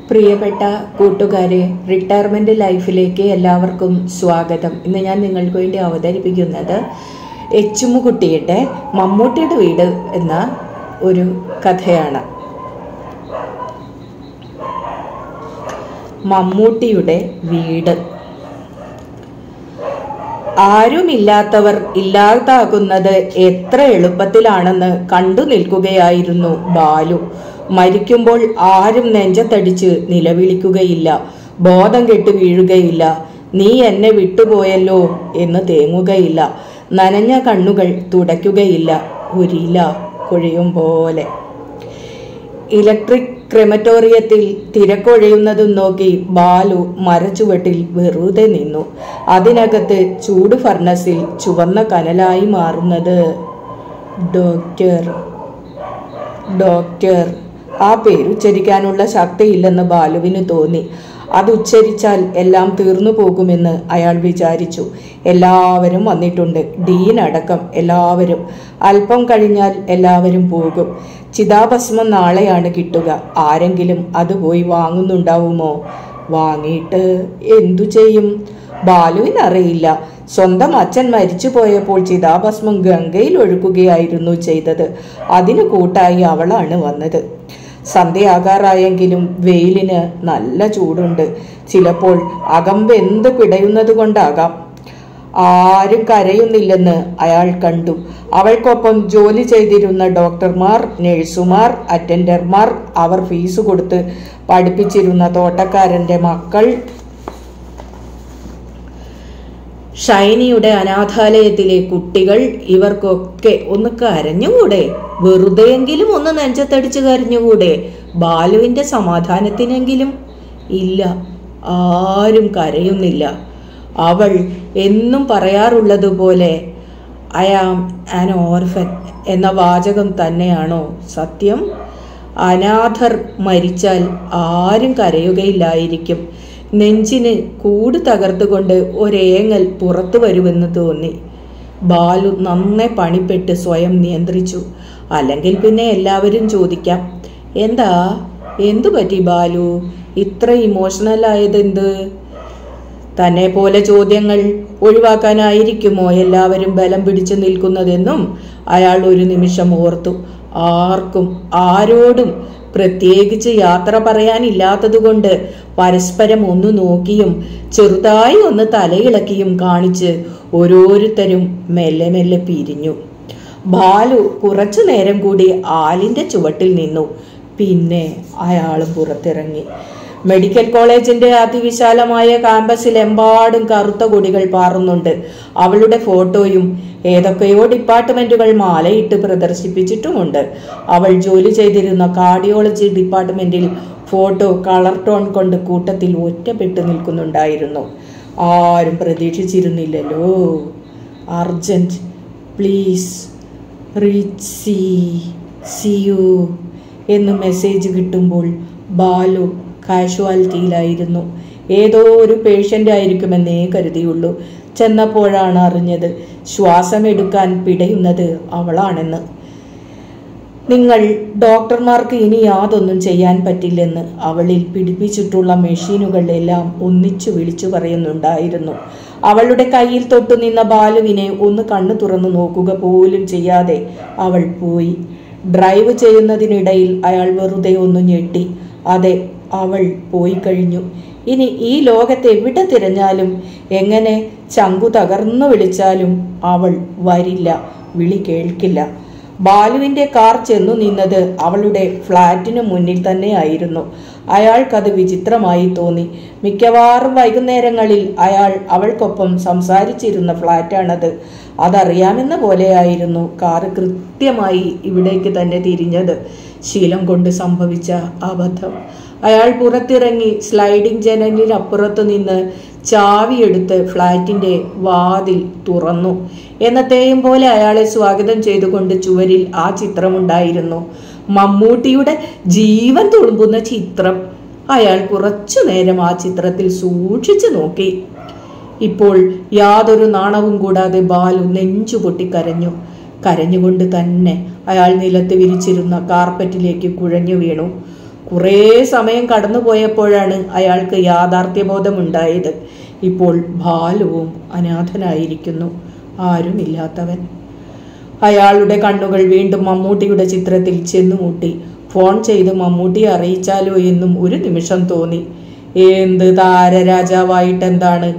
പ്രിയപ്പെട്ട കൂട്ടുകാരെ, റിട്ടയർമെൻറ്റ് ലൈഫിലേക്ക് എല്ലാവർക്കും സ്വാഗതം. ഇന്ന് ഞാൻ നിങ്ങൾക്ക് വേണ്ടി അവതരിപ്പിക്കുന്നത് എച്ചുമുകുട്ടിയുടെ മമ്മൂട്ടിയുടെ വീട് എന്ന ഒരു കഥയാണ്. മമ്മൂട്ടിയുടെ വീട്. ആരുമില്ലാത്തവർ ഇല്ലാതാകുന്നത് എത്ര എളുപ്പത്തിലാണെന്ന് കണ്ടു നിൽക്കുകയായിരുന്നു ബാലു. മരിക്കുമ്പോൾ ആരും നെഞ്ചത്തടിച്ച് നിലവിളിക്കുകയില്ല, ബോധം കെട്ട് വീഴുകയില്ല, നീ എന്നെ വിട്ടുപോയല്ലോ എന്ന് തേങ്ങുകയില്ല, നനഞ്ഞ കണ്ണുകൾ തുടയ്ക്കുകയില്ല, ഒരില കൊഴിയും പോലെ. ഇലക്ട്രിക് ക്രെമറ്റോറിയത്തിൽ തിരക്കൊഴിയുന്നതും നോക്കി ബാലു മരച്ചുവട്ടിൽ വെറുതെ നിന്നു. അതിനകത്ത് ചൂട് ഫർണസിൽ ചുവന്ന കനലായി മാറുന്നത് ഡോക്ടർ. ആ പേരുച്ചരിക്കാനുള്ള ശക്തിയില്ലെന്ന് ബാലുവിന് തോന്നി. അത് ഉച്ചരിച്ചാൽ എല്ലാം തീർന്നു പോകുമെന്ന് അയാൾ വിചാരിച്ചു. എല്ലാവരും വന്നിട്ടുണ്ട്, ഡീൻ അടക്കം എല്ലാവരും. അല്പം കഴിഞ്ഞാൽ എല്ലാവരും പോകും. ചിതാഭസ്മം നാളെയാണ് കിട്ടുക. ആരെങ്കിലും അത് പോയി വാങ്ങുന്നുണ്ടാവുമോ? വാങ്ങിയിട്ട് എന്തു ചെയ്യും? ബാലുവിനറിയില്ല. സ്വന്തം അച്ഛൻ മരിച്ചു പോയപ്പോൾ ചിതാഭസ്മം ഗംഗയിൽ ഒഴുക്കുകയായിരുന്നു ചെയ്തത്. അതിന് കൂട്ടായി അവളാണ് വന്നത്. സന്ധ്യയാകാറായെങ്കിലും വെയിലിന് നല്ല ചൂടുണ്ട്. ചിലപ്പോൾ അകമ്പെന്ത് പിടയുന്നത് കൊണ്ടാകാം. ആരും കരയുന്നില്ലെന്ന് അയാൾ കണ്ടു. അവൾക്കൊപ്പം ജോലി ചെയ്തിരുന്ന ഡോക്ടർമാർ, നഴ്സുമാർ, അറ്റൻഡർമാർ, അവർ ഫീസ് കൊടുത്ത് പഠിപ്പിച്ചിരുന്ന തോട്ടക്കാരൻ്റെ മക്കൾ, ഷൈനിയുടെ അനാഥാലയത്തിലെ കുട്ടികൾ, ഇവർക്കൊക്കെ ഒന്ന് കരഞ്ഞുകൂടെ? വെറുതെയെങ്കിലും ഒന്ന് നെഞ്ചത്തടിച്ച് കരഞ്ഞുകൂടെ? ബാലുവിൻ്റെ സമാധാനത്തിനെങ്കിലും? ഇല്ല, ആരും കരയുന്നില്ല. അവൾ എന്നും പറയാറുള്ളതുപോലെ ഐ ആം ആൻ ഓർഫൻ എന്ന വാചകം തന്നെയാണോ സത്യം? അനാഥർ മരിച്ചാൽ ആരും കരയുകയില്ലായിരിക്കും. നെഞ്ചിന് കൂട് തകർത്തുകൊണ്ട് ഒരേങ്ങൽ പുറത്തു വരുമെന്ന് തോന്നി. ബാലു നന്നെ പണിപ്പെട്ട് സ്വയം നിയന്ത്രിച്ചു. അല്ലെങ്കിൽ പിന്നെ എല്ലാവരും ചോദിക്കാം, എന്തു പറ്റി ബാലു, ഇത്ര ഇമോഷണലായതെന്ത്? തന്നെ പോലെ ചോദ്യങ്ങൾ ഒഴിവാക്കാനായിരിക്കുമോ എല്ലാവരും ബലം പിടിച്ചു നിൽക്കുന്നതെന്നും അയാൾ ഒരു നിമിഷം ഓർത്തു. ആർക്കും ആരോടും പ്രത്യേകിച്ച് യാത്ര പറയാനില്ലാത്തതുകൊണ്ട് പരസ്പരം ഒന്ന് നോക്കിയും ചെറുതായി ഒന്ന് തലയിളക്കിയും കാണിച്ച് ഓരോരുത്തരും മെല്ലെ മെല്ലെ പിരിഞ്ഞു. ബാലു കുറച്ചു നേരം കൂടി ആലിൻ്റെ ചുവട്ടിൽ നിന്നു. പിന്നെ അയാൾ പുറത്തിറങ്ങി. മെഡിക്കൽ കോളേജിന്റെ അതിവിശാലമായ ക്യാമ്പസിൽ എമ്പാടും കറുത്ത കൊടികൾ പാറുന്നുണ്ട്. അവളുടെ ഫോട്ടോയും ഏതൊക്കെയോ ഡിപ്പാർട്ട്മെന്റുകൾ മാലയിട്ട് പ്രദർശിപ്പിച്ചിട്ടുമുണ്ട്. അവൾ ജോലി ചെയ്തിരുന്ന കാർഡിയോളജി ഡിപ്പാർട്ട്മെന്റിൽ ഫോട്ടോ കളർ ടോൺ കൊണ്ട് കൂട്ടത്തിൽ ഒറ്റപ്പെട്ടു നിൽക്കുന്നുണ്ടായിരുന്നു. ആരും പ്രതീക്ഷിച്ചിരുന്നില്ലല്ലോ. Urgent, please reach see you എന്ന് മെസ്സേജ് കിട്ടുമ്പോൾ ബാലു കാഷ്വാലിറ്റിയിലായിരുന്നു. ഏതോ ഒരു പേഷ്യൻ്റ് ആയിരിക്കുമെന്നേ കരുതിയുള്ളൂ. ചെന്നപ്പോഴാണ് അറിഞ്ഞത് ശ്വാസമെടുക്കാൻ പിടയുന്നത് അവളാണെന്ന്. നിങ്ങൾ ഡോക്ടർമാർക്ക് ഇനി യാതൊന്നും ചെയ്യാൻ പറ്റില്ലെന്ന് അവളിൽ പിടിപ്പിച്ചിട്ടുള്ള മെഷീനുകൾ എല്ലാം ഒന്നിച്ചു വിളിച്ചു പറയുന്നുണ്ടായിരുന്നു. അവളുടെ കയ്യിൽ തൊട്ടു നിന്ന ബാലുവിനെ ഒന്ന് കണ്ണു തുറന്നു നോക്കുക പോലും ചെയ്യാതെ അവൾ പോയി. ഡ്രൈവ് ചെയ്യുന്നതിനിടയിൽ അയാൾ വെറുതെ ഒന്ന് ഞെട്ടി. അതെ, അവൾ പോയി കഴിഞ്ഞു. ഇനി ഈ ലോകത്ത് എവിടെ തിരഞ്ഞാലും എങ്ങനെ ചങ്കു തകർന്നു വിളിച്ചാലും അവൾ വരില്ല, വിളി കേൾക്കില്ല. ബാലുവിൻ്റെ കാർ ചെന്നു നിന്നത് അവളുടെ ഫ്ലാറ്റിനു മുന്നിൽ തന്നെയായിരുന്നു. അയാൾക്കത് വിചിത്രമായി തോന്നി. മിക്കവാറും വൈകുന്നേരങ്ങളിൽ അയാൾ അവൾക്കൊപ്പം സംസാരിച്ചിരുന്ന ഫ്ലാറ്റാണത്. അതറിയാമെന്ന പോലെയായിരുന്നു കാറ് കൃത്യമായി ഇവിടേക്ക് തന്നെ തിരിഞ്ഞത്. ശീലം കൊണ്ട് സംഭവിച്ച അബദ്ധം. അയാൾ പുറത്തിറങ്ങി സ്ലൈഡിംഗ് ജനലിനപ്പുറത്തു നിന്ന് ചാവിയെടുത്ത് ഫ്ലാറ്റിന്റെ വാതിൽ തുറന്നു. എന്നത്തെയും പോലെ അയാളെ സ്വാഗതം ചെയ്തുകൊണ്ട് ചുവരിൽ ആ ചിത്രമുണ്ടായിരുന്നു. മമ്മൂട്ടിയുടെ ജീവൻ തുളുമ്പുന്ന ചിത്രം. അയാൾ കുറച്ചു നേരം ആ ചിത്രത്തിൽ സൂക്ഷിച്ചു നോക്കി. ഇപ്പോൾ യാതൊരു നാണവും കൂടാതെ ബാലു നെഞ്ചുപൊട്ടി കരഞ്ഞു. കരഞ്ഞുകൊണ്ട് തന്നെ അയാൾ നിലത്ത് വിരിച്ചിരുന്ന കാർപ്പറ്റിലേക്ക് കുഴഞ്ഞു വീണു. കുറേ സമയം കടന്നുപോയപ്പോഴാണ് അയാൾക്ക് യാഥാർത്ഥ്യബോധമുണ്ടായത്. ഇപ്പോൾ ബാലുവും അനാഥനായിരിക്കുന്നു, ആരുമില്ലാത്തവൻ. അയാളുടെ കണ്ണുകൾ വീണ്ടും മമ്മൂട്ടിയുടെ ചിത്രത്തിൽ ചെന്നുമുട്ടി. ഫോൺ ചെയ്ത് മമ്മൂട്ടിയെ അറിയിച്ചാലോ എന്നും ഒരു നിമിഷം തോന്നി. എന്ത് താരരാജാവായിട്ടെന്താണ്?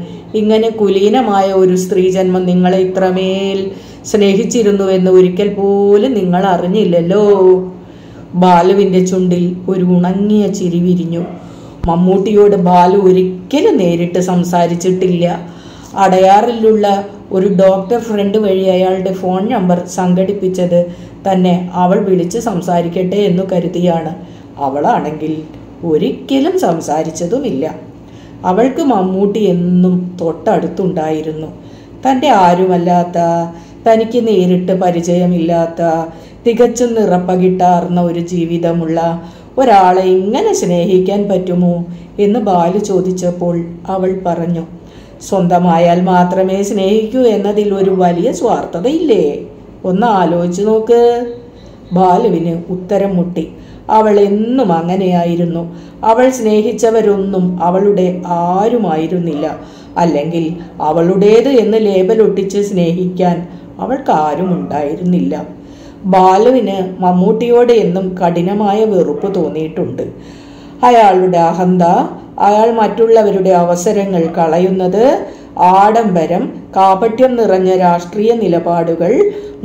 ഇങ്ങനെ കുലീനമായ ഒരു സ്ത്രീജന്മം നിങ്ങളെ ഇത്രമേൽ സ്നേഹിച്ചിരുന്നുവെന്ന് ഒരിക്കൽ പോലും നിങ്ങൾ അറിഞ്ഞില്ലല്ലോ. ബാലുവിൻ്റെ ചുണ്ടിൽ ഒരു ഉണങ്ങിയ ചിരി വിരിഞ്ഞു. മമ്മൂട്ടിയോട് ബാലു ഒരിക്കലും നേരിട്ട് സംസാരിച്ചിട്ടില്ല. അടയാറിലുള്ള ഒരു ഡോക്ടർ ഫ്രണ്ട് വഴി അയാളുടെ ഫോൺ നമ്പർ സംഘടിപ്പിച്ചത് തന്നെ അവൾ വിളിച്ച് സംസാരിക്കട്ടെ എന്നു കരുതിയാണ്. അവളാണെങ്കിൽ ഒരിക്കലും സംസാരിച്ചതുമില്ല. അവൾക്ക് മമ്മൂട്ടി എന്നും തൊട്ടടുത്തുണ്ടായിരുന്നു. തൻ്റെ ആരുമല്ലാത്ത, തനിക്ക് നേരിട്ട് പരിചയമില്ലാത്ത, തികച്ചും നിറപ്പകിട്ടാർന്ന ഒരു ജീവിതമുള്ള ഒരാളെ ഇങ്ങനെ സ്നേഹിക്കാൻ പറ്റുമോ എന്ന് ബാലു ചോദിച്ചപ്പോൾ അവൾ പറഞ്ഞു, സ്വന്തമായാൽ മാത്രമേ സ്നേഹിക്കൂ എന്നതിൽ ഒരു വലിയ സ്വാർത്ഥതയില്ലേ? ഒന്ന് ആലോചിച്ചു നോക്ക്. ബാലുവിന് ഉത്തരം മുട്ടി. അവൾ എന്നും അങ്ങനെയായിരുന്നു. അവൾ സ്നേഹിച്ചവരൊന്നും അവളുടെ ആരുമായിരുന്നില്ല. അല്ലെങ്കിൽ അവളുടേത് എന്ന് ലേബലൊട്ടിച്ച് സ്നേഹിക്കാൻ അവൾക്ക് ആരും ഉണ്ടായിരുന്നില്ല. ബാലുവിന് മമ്മൂട്ടിയോട് എന്നും കഠിനമായ വെറുപ്പ് തോന്നിയിട്ടുണ്ട്. അയാളുടെ അഹന്ത, അയാൾ മറ്റുള്ളവരുടെ അവസരങ്ങൾ കളയുന്നത്, ആഡംബരം, കാപട്യം നിറഞ്ഞ രാഷ്ട്രീയ നിലപാടുകൾ,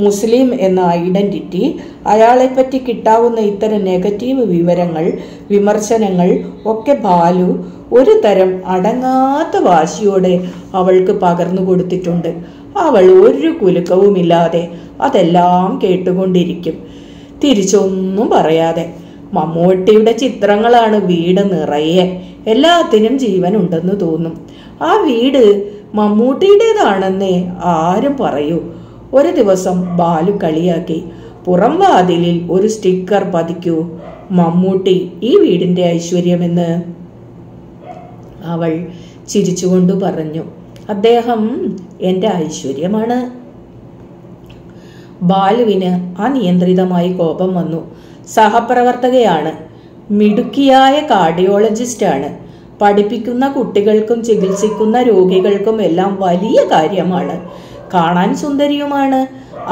മുസ്ലിം എന്ന ഐഡന്റിറ്റി, അയാളെപ്പറ്റി കിട്ടാവുന്ന ഇത്തരം നെഗറ്റീവ് വിവരങ്ങൾ, വിമർശനങ്ങൾ ഒക്കെ ബാലു ഒരു തരം അടങ്ങാത്ത വാശിയോടെ അവൾക്ക് പകർന്നു കൊടുത്തിട്ടുണ്ട്. അവൾ ഒരു കുലുക്കവുമില്ലാതെ അതെല്ലാം കേട്ടുകൊണ്ടിരിക്കും, തിരിച്ചൊന്നും പറയാതെ. മമ്മൂട്ടിയുടെ ചിത്രങ്ങളാണ് വീട് നിറയെ. എല്ലാത്തിനും ജീവൻ ഉണ്ടെന്ന് തോന്നും. ആ വീട് മമ്മൂട്ടിയുടേതാണെന്നേ ആരും പറയൂ. ഒരു ദിവസം ബാലു കളിയാക്കി, പുറം വാതിലിൽ ഒരു സ്റ്റിക്കർ പതിക്കൂ, മമ്മൂട്ടി ഈ വീടിന്റെ ഐശ്വര്യമെന്ന്. അവൾ ചിരിച്ചുകൊണ്ട് പറഞ്ഞു, അദ്ദേഹം എൻ്റെ ഐശ്വര്യമാണ്. ബാലുവിന് അനിയന്ത്രിതമായി കോപം വന്നു. സഹപ്രവർത്തകയാണ്, മിടുക്കിയായ കാർഡിയോളജിസ്റ്റാണ്. പഠിപ്പിക്കുന്ന കുട്ടികൾക്കും ചികിത്സിക്കുന്ന രോഗികൾക്കും എല്ലാം വലിയ കാര്യമാണ്. കാണാൻ സുന്ദരിയുമാണ്.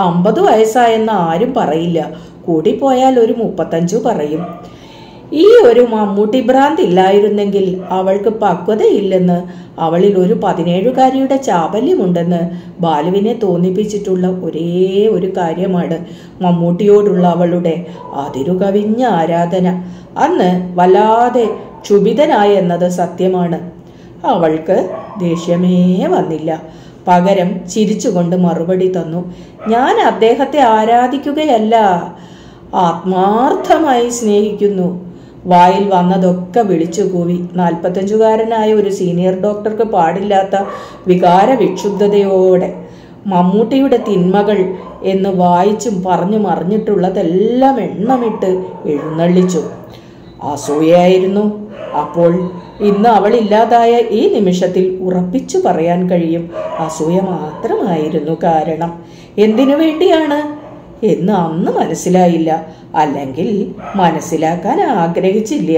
50 വയസ്സായെന്ന് ആരും പറയില്ല, കൂടിപ്പോയാൽ ഒരു 35 പറയും. ഈ ഒരു മമ്മൂട്ടി ഭ്രാന്ത് ഇല്ലായിരുന്നെങ്കിൽ അവൾക്ക് പക്വതയില്ലെന്ന്, അവളിൽ ഒരു 17കാരിയുടെ ചാബല്യമുണ്ടെന്ന് ബാലുവിനെ തോന്നിപ്പിച്ചിട്ടുള്ള ഒരേ ഒരു കാര്യമാണ് മമ്മൂട്ടിയോടുള്ള അവളുടെ അതിരുകവിഞ്ഞ ആരാധന. അന്ന് വല്ലാതെ ക്ഷുഭിതനായി എന്നത് സത്യമാണ്. അവൾക്ക് ദേഷ്യമേ വന്നില്ല. പകരം ചിരിച്ചുകൊണ്ട് മറുപടി തന്നു, ഞാൻ അദ്ദേഹത്തെ ആരാധിക്കുകയല്ല, ആത്മാർത്ഥമായി സ്നേഹിക്കുന്നു. വായിൽ വന്നതൊക്കെ വിളിച്ചു കൂവി. 45കാരനായ ഒരു സീനിയർ ഡോക്ടർക്ക് പാടില്ലാത്ത വികാര വിക്ഷുബ്ധതയോടെ മമ്മൂട്ടിയുടെ തിന്മകൾ എന്ന് വായിച്ചും പറഞ്ഞു മറിഞ്ഞിട്ടുള്ളതെല്ലാം എണ്ണമിട്ട് എഴുന്നള്ളിച്ചു. അസൂയയായിരുന്നു. അപ്പോൾ ഇന്ന് അവൾ ഇല്ലാതായ ഈ നിമിഷത്തിൽ ഉറപ്പിച്ചു പറയാൻ കഴിയും, അസൂയ മാത്രമായിരുന്നു കാരണം. എന്തിനു വേണ്ടിയാണ് എന്ന് അന്ന് മനസ്സിലായില്ല, അല്ലെങ്കിൽ മനസ്സിലാക്കാൻ ആഗ്രഹിച്ചില്ല.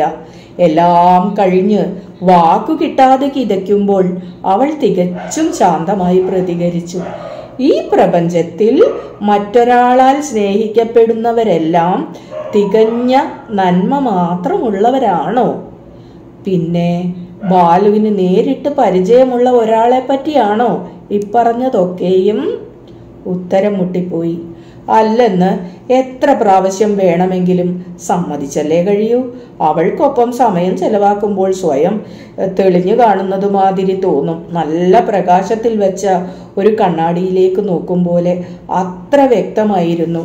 എല്ലാം കഴിഞ്ഞ് വാക്കു കിട്ടാതെ കിതയ്ക്കുമ്പോൾ അവൾ തികച്ചും ശാന്തമായി പ്രതികരിച്ചു, ഈ പ്രപഞ്ചത്തിൽ മറ്റൊരാളാൽ സ്നേഹിക്കപ്പെടുന്നവരെല്ലാം തികഞ്ഞ നന്മ മാത്രമുള്ളവരാണോ? പിന്നെ ബാലുവിന് നേരിട്ട് പരിചയമുള്ള ഒരാളെ പറ്റിയാണോ ഇപ്പറഞ്ഞതൊക്കെയും? ഉത്തരം മുട്ടിപ്പോയി. അല്ലെന്ന് എത്ര പ്രാവശ്യം വേണമെങ്കിലും സമ്മതിച്ചല്ലേ കഴിയൂ. അവൾക്കൊപ്പം സമയം ചെലവാക്കുമ്പോൾ സ്വയം തെളിഞ്ഞു കാണുന്നത് മാതിരി തോന്നും. നല്ല പ്രകാശത്തിൽ വെച്ച ഒരു കണ്ണാടിയിലേക്ക് നോക്കും പോലെ അത്ര വ്യക്തമായിരുന്നു.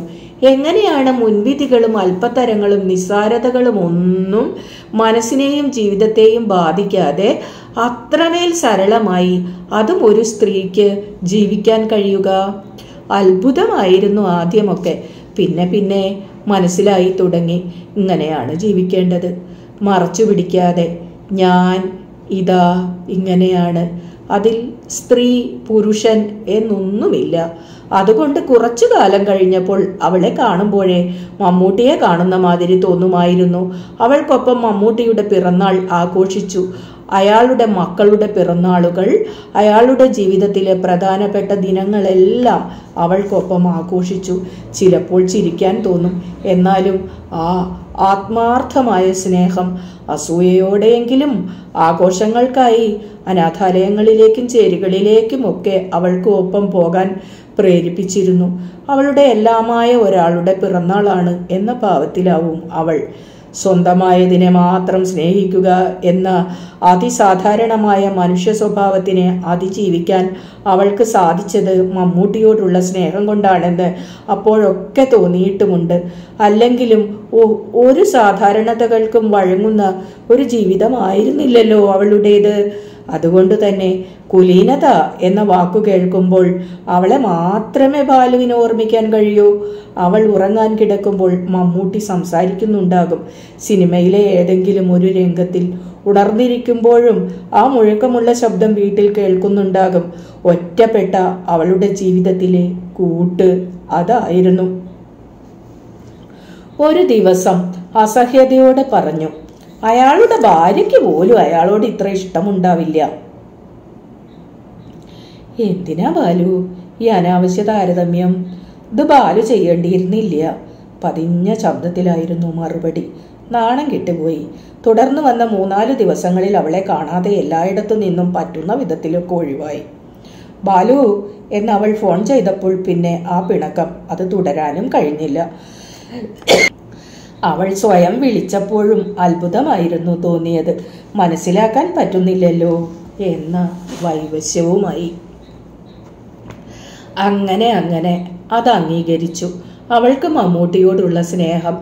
എങ്ങനെയാണ് മുൻവിധികളും അല്പത്തരങ്ങളും നിസ്സാരതകളും ഒന്നും മനസ്സിനെയും ജീവിതത്തെയും ബാധിക്കാതെ അത്രമേൽ സരളമായി അതും ഒരു സ്ത്രീക്ക് ജീവിക്കാൻ കഴിയുക? അത്ഭുതമായിരുന്നു ആദ്യമൊക്കെ. പിന്നെ പിന്നെ മനസ്സിലായി തുടങ്ങി, ഇങ്ങനെയാണ് ജീവിക്കേണ്ടത്, മറച്ചു പിടിക്കാതെ. ഞാൻ ഇതാ ഇങ്ങനെയാണ്, അതിൽ സ്ത്രീ പുരുഷൻ എന്നൊന്നുമില്ല. അതുകൊണ്ട് കുറച്ചു കാലം കഴിഞ്ഞപ്പോൾ അവളെ കാണുമ്പോഴേ മമ്മൂട്ടിയെ കാണുന്ന മാതിരി തോന്നുമായിരുന്നു. അവൾക്കൊപ്പം മമ്മൂട്ടിയുടെ പിറന്നാൾ ആഘോഷിച്ചു. അയാളുടെ മക്കളുടെ പിറന്നാളുകൾ, അയാളുടെ ജീവിതത്തിലെ പ്രധാനപ്പെട്ട ദിനങ്ങളെല്ലാം അവൾക്കൊപ്പം ആഘോഷിച്ചു. ചിലപ്പോൾ ചിരിക്കാൻ തോന്നും. എന്നാലും ആ ആത്മാർത്ഥമായ സ്നേഹം അസൂയയോടെയെങ്കിലും ആഘോഷങ്ങൾക്കായി അനാഥാലയങ്ങളിലേക്കും ചേരികളിലേക്കുമൊക്കെ അവൾക്ക് ഒപ്പം പോകാൻ പ്രേരിപ്പിച്ചിരുന്നു. അവളുടെ എല്ലാമായ ഒരാളുടെ പിറന്നാളാണ് എന്ന ഭാവത്തിലാവും അവൾ. സ്വന്തമായതിനെ മാത്രം സ്നേഹിക്കുക എന്ന അതിസാധാരണമായ മനുഷ്യ സ്വഭാവത്തിനെ അതിജീവിക്കാൻ അവൾക്ക് സാധിച്ചത് മമ്മൂട്ടിയോടുള്ള സ്നേഹം കൊണ്ടാണെന്ന് അപ്പോഴൊക്കെ തോന്നിയിട്ടുമുണ്ട്. അല്ലെങ്കിലും ഒരു സാധാരണതകൾക്കും വഴങ്ങുന്ന ഒരു ജീവിതമായിരുന്നില്ലല്ലോ അവളുടേത്. അതുകൊണ്ട് തന്നെ കുലീനത എന്ന വാക്കു കേൾക്കുമ്പോൾ അവളെ മാത്രമേ ബാലുവിന് ഓർമ്മിക്കാൻ കഴിയൂ. അവൾ ഉറങ്ങാൻ കിടക്കുമ്പോൾ മമ്മൂട്ടി സംസാരിക്കുന്നുണ്ടാകും. സിനിമയിലെ ഏതെങ്കിലും ഒരു രംഗത്തിൽ ഉണർന്നിരിക്കുമ്പോഴും ആ മുഴക്കമുള്ള ശബ്ദം വീട്ടിൽ കേൾക്കുന്നുണ്ടാകും. ഒറ്റപ്പെട്ട അവളുടെ ജീവിതത്തിലെ കൂട്ട് അതായിരുന്നു. ഒരു ദിവസം അസഹ്യതയോടെ പറഞ്ഞു, അയാളുടെ ഭാര്യയ്ക്ക് പോലും അയാളോട് ഇത്ര ഇഷ്ടമുണ്ടാവില്ല. എന്തിനാ ബാലു ഈ അനാവശ്യ താരതമ്യം? ഇത് ബാലു ചെയ്യേണ്ടിയിരുന്നില്ല. പതിഞ്ഞ ശബ്ദത്തിലായിരുന്നു മറുപടി. നാണം കിട്ടുപോയി. തുടർന്ന് വന്ന 3-4 ദിവസങ്ങളിൽ അവളെ കാണാതെ എല്ലായിടത്തു നിന്നും പറ്റുന്ന വിധത്തിലൊക്കെ ഒഴിവായി. ബാലു എന്ന് അവൾ ഫോൺ ചെയ്തപ്പോൾ പിന്നെ ആ പിണക്കം അത് തുടരാനും കഴിഞ്ഞില്ല. അവൾ സ്വയം വിളിച്ചപ്പോഴും അത്ഭുതമായിരുന്നു തോന്നിയത്. മനസ്സിലാക്കാൻ പറ്റുന്നില്ലല്ലോ എന്ന വൈവശ്യവുമായി. അങ്ങനെ അത് അംഗീകരിച്ചു. അവൾക്ക് മമ്മൂട്ടിയോടുള്ള സ്നേഹം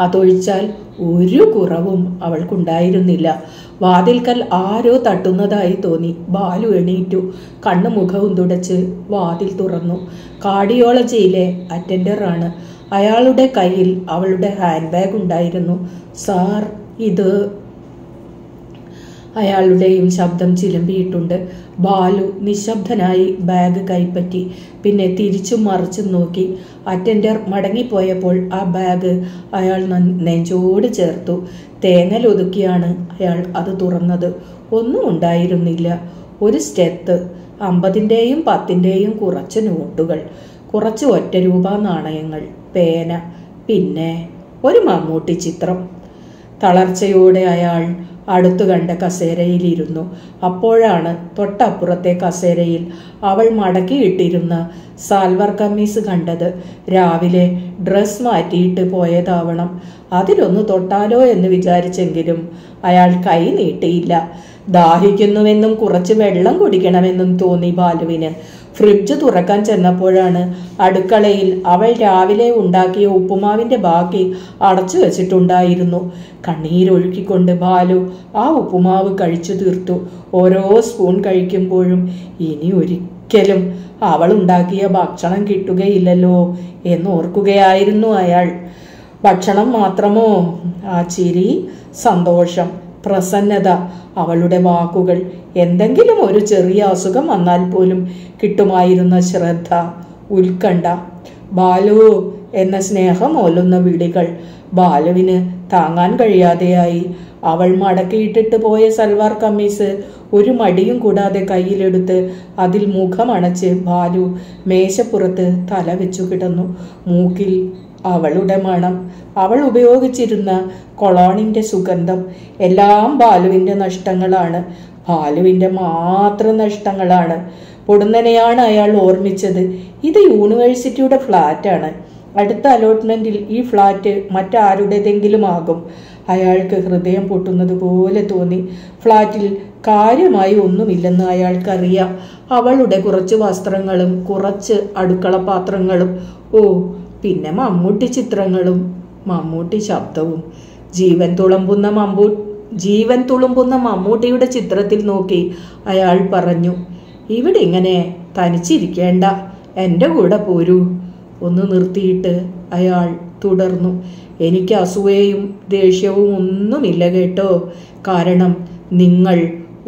അതൊഴിച്ചാൽ ഒരു കുറവും അവൾക്കുണ്ടായിരുന്നില്ല. വാതിൽക്കൽ ആരോ തട്ടുന്നതായി തോന്നി. ബാലു എണീറ്റു. കണ്ണു മുഖവും തുടച്ച് വാതിൽ തുറന്നു. കാർഡിയോളജിയിലെ അറ്റൻഡറാണ്. അയാളുടെ കയ്യിൽ അവളുടെ ഹാൻഡ് ബാഗ് ഉണ്ടായിരുന്നു. സാർ, ഇത്... അയാളുടെയും ശബ്ദം ചിലമ്പിയിട്ടുണ്ട്. ബാലു നിശബ്ദനായി ബാഗ് കൈപ്പറ്റി. പിന്നെ തിരിച്ചും മറിച്ചും നോക്കി. അറ്റൻഡർ മടങ്ങിപ്പോയപ്പോൾ ആ ബാഗ് അയാൾ നെഞ്ചോട് ചേർത്തു. തേങ്ങലൊതുക്കിയാണ് അയാൾ അത് തുറന്നത്. ഒന്നും ഉണ്ടായിരുന്നില്ല. ഒരു സ്റ്റെത്ത്, 50-ന്റെയും 10-ന്റെയും കുറച്ച് നോട്ടുകൾ, കുറച്ച് 1 രൂപ നാണയങ്ങൾ, പേന, പിന്നെ ഒരു മമ്മൂട്ടി ചിത്രം. തളർച്ചയോടെ അയാൾ അടുത്തു കണ്ട കസേരയിലിരുന്നു. അപ്പോഴാണ് തൊട്ടപ്പുറത്തെ കസേരയിൽ അവൾ മടക്കിയിട്ടിരുന്ന സാൽവാർ കമ്മീസ് കണ്ടത്. രാവിലെ ഡ്രസ് മാറ്റിയിട്ട് പോയതാവണം. അതിലൊന്ന് തൊട്ടാലോ എന്ന് വിചാരിച്ചെങ്കിലും അയാൾ കൈ നീട്ടിയില്ല. ദാഹിക്കുന്നുവെന്നും കുറച്ച് വെള്ളം കുടിക്കണമെന്നും തോന്നി ബാലുവിന്. ഫ്രിഡ്ജ് തുറക്കാൻ ചെന്നപ്പോഴാണ് അടുക്കളയിൽ അവൾ രാവിലെ ഉണ്ടാക്കിയ ഉപ്പുമാവിന്റെ ബാക്കി അടച്ചു വെച്ചിട്ടുണ്ടായിരുന്നു. കണ്ണീരൊഴുക്കിക്കൊണ്ട് ബാലു ആ ഉപ്പുമാവ് കഴിച്ചു തീർത്തു. ഓരോ സ്പൂൺ കഴിക്കുമ്പോഴും ഇനി ഒരിക്കലും അവൾ ഉണ്ടാക്കിയ ഭക്ഷണം കിട്ടുകയില്ലല്ലോ എന്നോർക്കുകയായിരുന്നു അയാൾ. ഭക്ഷണം മാത്രമോ? ആ ചിരി, സന്തോഷം, പ്രസന്നത, അവളുടെ വാക്കുകൾ, എന്തെങ്കിലും ഒരു ചെറിയ അസുഖം വന്നാൽ പോലും കിട്ടുമായിരുന്ന ശ്രദ്ധ, ഉത്കണ്ഠ, ബാലു എന്ന സ്നേഹമോലുന്ന വിളികൾ. ബാലുവിന് താങ്ങാൻ കഴിയാതെയായി. അവൾ മടക്കിയിട്ടിട്ട് പോയ സൽവാർ കമ്മീസ് ഒരു മടിയും കൂടാതെ കയ്യിലെടുത്ത് അതിൽ മുഖമണച്ച് ബാലു മേശപ്പുറത്ത് തല വെച്ചു കിടന്നു. മൂക്കിൽ അവളുടെ മണം, അവൾ ഉപയോഗിച്ചിരുന്ന കൊളോണിന്റെ സുഗന്ധം. എല്ലാം ബാലുവിന്റെ നഷ്ടങ്ങളാണ്. ബാലുവിന്റെ മാത്രം നഷ്ടങ്ങളാണ്. പൊടുന്നനെയാണ് അയാൾ ഓർമ്മിച്ചത്, ഇത് യൂണിവേഴ്സിറ്റിയുടെ ഫ്ലാറ്റാണ്. അടുത്ത അലോട്ട്മെന്റിൽ ഈ ഫ്ലാറ്റ് മറ്റാരുടേതെങ്കിലും ആകും. അയാൾക്ക് ഹൃദയം പൊട്ടുന്നത് പോലെ തോന്നി. ഫ്ലാറ്റിൽ കാര്യമായി ഒന്നുമില്ലെന്ന് അയാൾക്കറിയാം. അവളുടെ കുറച്ച് വസ്ത്രങ്ങളും കുറച്ച് അടുക്കള പാത്രങ്ങളും, ഓ പിന്നെ മമ്മൂട്ടി ചിത്രങ്ങളും, മമ്മൂട്ടി ശബ്ദവും. ജീവൻ തുളുമ്പുന്ന മമ്മൂട്ടിയുടെ ചിത്രത്തിൽ നോക്കി അയാൾ പറഞ്ഞു, ഇവിടെ ഇങ്ങനെ തനിച്ചിരിക്കേണ്ട, എൻ്റെ കൂടെ പോരൂ. ഒന്ന് നിർത്തിയിട്ട് അയാൾ തുടർന്നു, എനിക്ക് അസൂയയും ദേഷ്യവും ഒന്നുമില്ല കേട്ടോ. കാരണം നിങ്ങൾ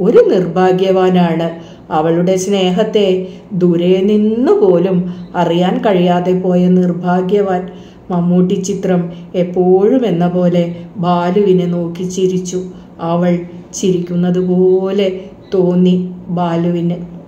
ഒരു നിർഭാഗ്യവാനാണ്. അവളുടെ സ്നേഹത്തെ ദൂരെ നിന്നുപോലും അറിയാൻ കഴിയാതെ പോയ നിർഭാഗ്യവാൻ. മമ്മൂട്ടി ചിത്രം എപ്പോഴും എന്ന പോലെ ബാലുവിനെ നോക്കി ചിരിച്ചു. അവൾ ചിരിക്കുന്നത് പോലെ തോന്നി ബാലുവിന്.